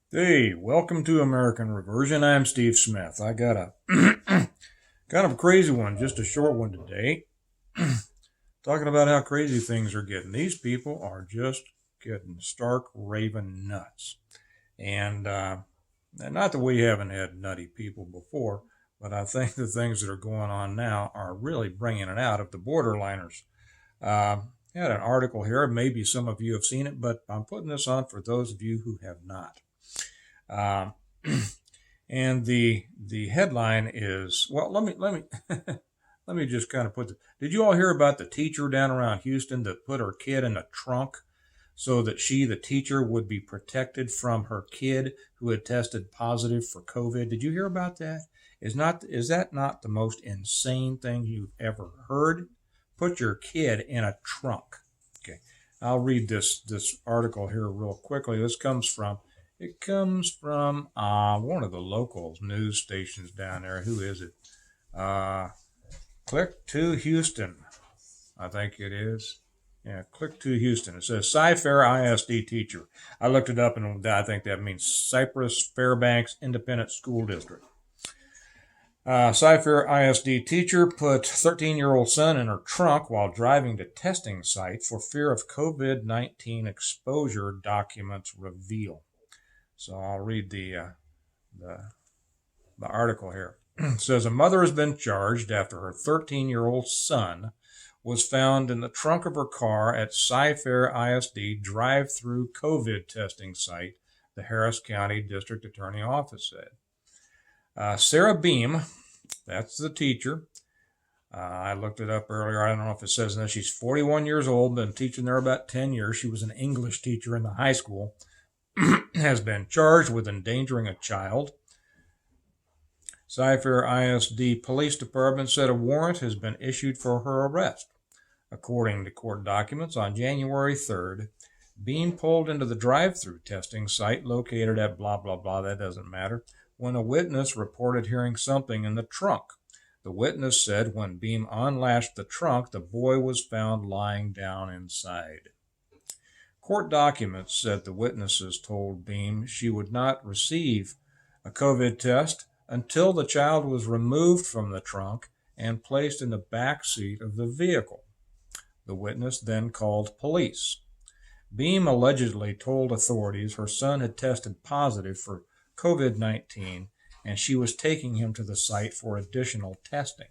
Hey, welcome to American Reversion. I'm Steve Smith. I got a kind of a crazy one, just a short one today, talking about how crazy things are getting. These people are just getting stark raving nuts. And not that we haven't had nutty people before, but I think the things that are going on now are really bringing it out of the borderliners. Uh, I had an article here. Maybe some of you have seen it, but I'm putting this on for those of you who have not. Um, and the headline is, well, let me let me just kind of put did you all hear about the teacher down around Houston that put her kid in a trunk so that she, the teacher, would be protected from her kid who had tested positive for COVID? Did you hear about that? Is that not the most insane thing you've ever heard? Put your kid in a trunk. Okay. I'll read this article here real quickly. It comes from one of the local news stations down there. Who is it? Uh, Click to Houston, I think it is. Yeah, Click to Houston. It says Cy-Fair ISD teacher. I looked it up, and I think that means Cypress Fairbanks Independent School District. Cy-Fair ISD teacher put 13-year-old son in her trunk while driving to testing site for fear of COVID-19 exposure, documents reveal. So I'll read the, the article here. It says a mother has been charged after her 13-year-old son was found in the trunk of her car at Cy-Fair ISD drive-through COVID testing site, the Harris County District Attorney Office said. Sarah Beam, that's the teacher. I looked it up earlier. I don't know if it says that. She's 41 years old, been teaching there about 10 years. She was an English teacher in the high school. Has been charged with endangering a child. Cy-Fair ISD Police Department said a warrant has been issued for her arrest. According to court documents, on January 3rd, Bean pulled into the drive-through testing site located at blah, blah, blah, that doesn't matter, when a witness reported hearing something in the trunk. The witness said when Beam unlatched the trunk, the boy was found lying down inside. Court documents said the witnesses told Beam she would not receive a COVID test until the child was removed from the trunk and placed in the back seat of the vehicle. The witness then called police. Beam allegedly told authorities her son had tested positive for COVID-19 and she was taking him to the site for additional testing.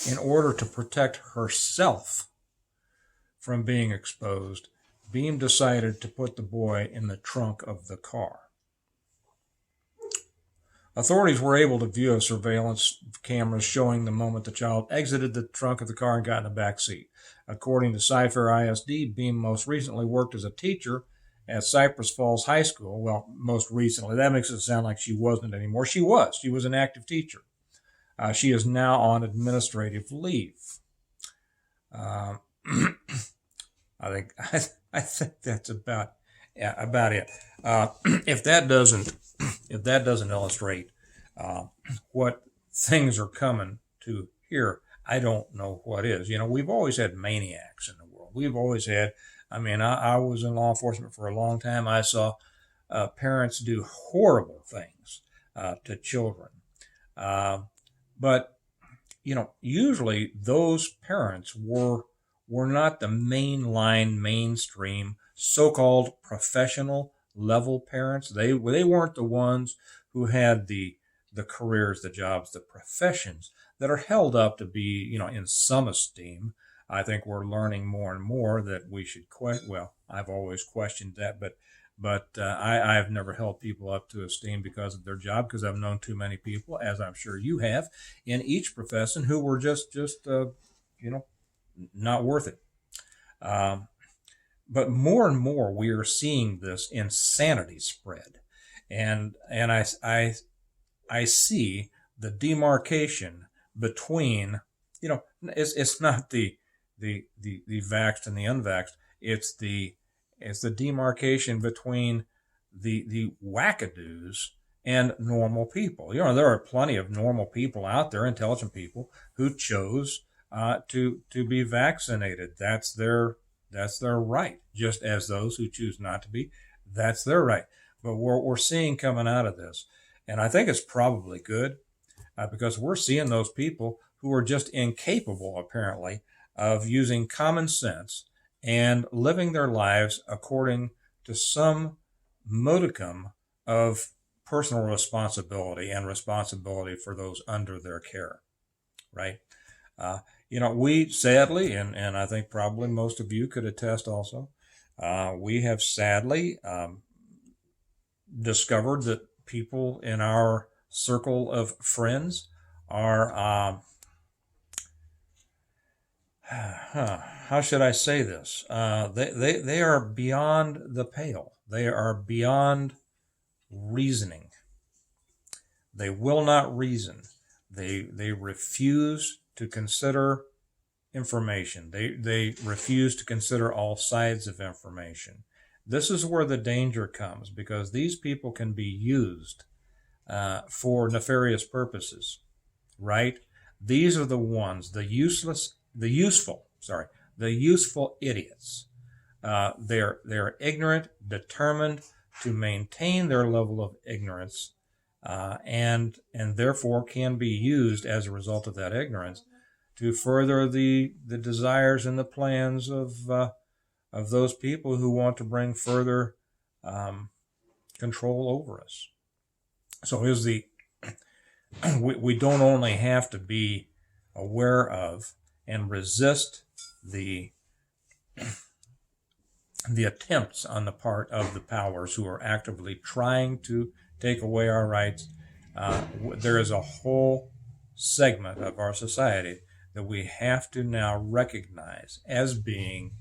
In order to protect herself from being exposed, Beam decided to put the boy in the trunk of the car. Authorities were able to view surveillance cameras showing the moment the child exited the trunk of the car and got in the back seat. According to Cy-Fair ISD, Beam most recently worked as a teacher at Cypress Falls High School. Well, most recently. That makes it sound like she wasn't anymore. She was. She was an active teacher. She is now on administrative leave. I think I think that's about it. If that doesn't illustrate what things are coming to here, I don't know what is. We've always had maniacs in the world. We've always had. I was in law enforcement for a long time. I saw parents do horrible things to children, but usually those parents were not the mainline, mainstream, so-called professional level parents. They weren't the ones who had the careers, the jobs, the professions that are held up to be, in some esteem. I think we're learning more and more that we should question. Well, I've always questioned that, but I've never held people up to esteem because of their job, because I've known too many people, as I'm sure you have, in each profession who were just not worth it. But more and more, we are seeing this insanity spread, and I see the demarcation between, it's not the vaxxed and the unvaxxed. It's the demarcation between the wackadoos and normal people. There are plenty of normal people out there, intelligent people, who chose to be vaccinated. That's their right, just as those who choose not to be, that's their right. But we're seeing coming out of this, and I think it's probably good, because we're seeing those people who are just incapable, apparently, of using common sense and living their lives according to some modicum of personal responsibility and responsibility for those under their care, right? We sadly, and I think probably most of you could attest also, we have sadly discovered that people in our circle of friends are, how should I say this? They are beyond the pale. They are beyond reasoning. They will not reason. They refuse to consider information. They refuse to consider all sides of information. This is where the danger comes, because these people can be used for nefarious purposes, right? These are the ones, the useful idiots. They're ignorant, determined to maintain their level of ignorance, and therefore can be used as a result of that ignorance to further the desires and the plans of those people who want to bring further control over us. So we don't only have to be aware of and resist the attempts on the part of the powers who are actively trying to take away our rights. There is a whole segment of our society that we have to now recognize as being,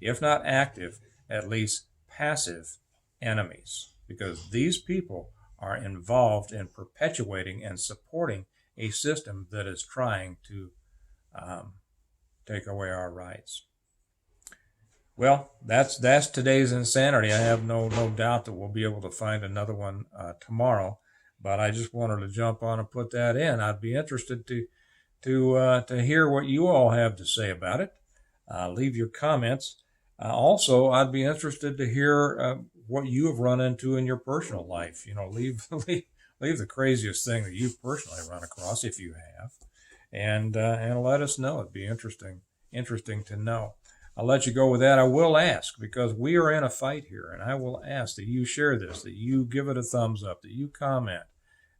if not active, at least passive enemies, because these people are involved in perpetuating and supporting a system that is trying to take away our rights. Well, that's today's insanity. I have no doubt that we'll be able to find another one tomorrow, but I just wanted to jump on and put that in. I'd be interested to hear what you all have to say about it. Leave your comments. Also, I'd be interested to hear what you have run into in your personal life. Leave the craziest thing that you've personally run across, if you have, and let us know. It'd be interesting to know. I'll let you go with that. I will ask, because we are in a fight here, and I will ask that you share this, that you give it a thumbs up, that you comment,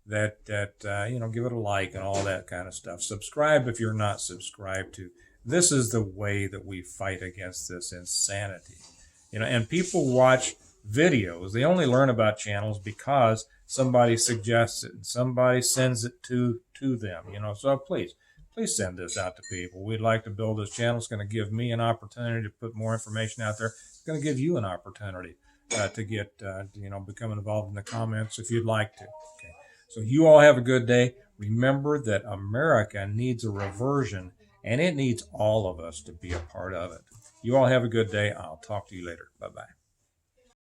that give it a like and all that kind of stuff. Subscribe if you're not subscribed to. This is the way that we fight against this insanity. And people watch videos. They only learn about channels because somebody suggests it and somebody sends it to them. So please send this out to people. We'd like to build this channel. It's going to give me an opportunity to put more information out there. It's going to give you an opportunity to get, become involved in the comments if you'd like to. Okay. So you all have a good day. Remember that America needs a reversion, and it needs all of us to be a part of it. You all have a good day. I'll talk to you later. Bye-bye.